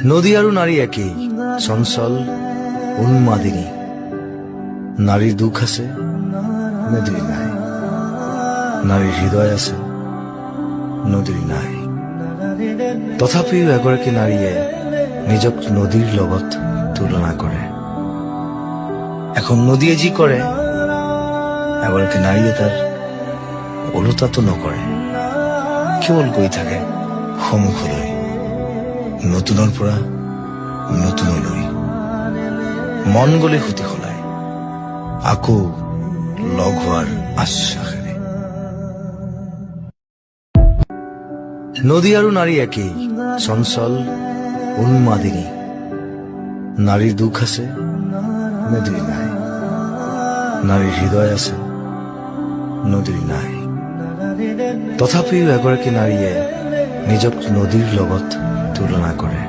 নদী আৰু নাৰী একেই, চঞ্চল উন্মাদিনী। নাৰীৰ দুখ আছে, নদীৰ নাই। নাৰীৰ হৃদয় আছে, নদীৰ নাই। তথাপিও এগৰাকী নাৰীয়ে নিজক নদীৰ লগত তুলনা কৰে। এখন নদীয়ে যি কৰে, এগৰাকী নাৰীয়ে তাৰ ওলোটাটো নকৰে। কেৱল গৈ থাকে সন্মুখলৈ, নতুনৰ পৰা নতুনলৈ। মন গলে সুতি সলায়, আকৌ লগ হোৱাৰ আশ্বাসেৰে। নদী আৰু নাৰী একেই, চঞ্চল উন্মাদিনী। নাৰীৰ দুখ আছে, নদীৰ নাই। নাৰীৰ হৃদয় আছে, নদীৰ নাই। তথাপিও এগৰাকী নাৰীয়ে নিজক নদীৰ লগত তুলনা কৰে।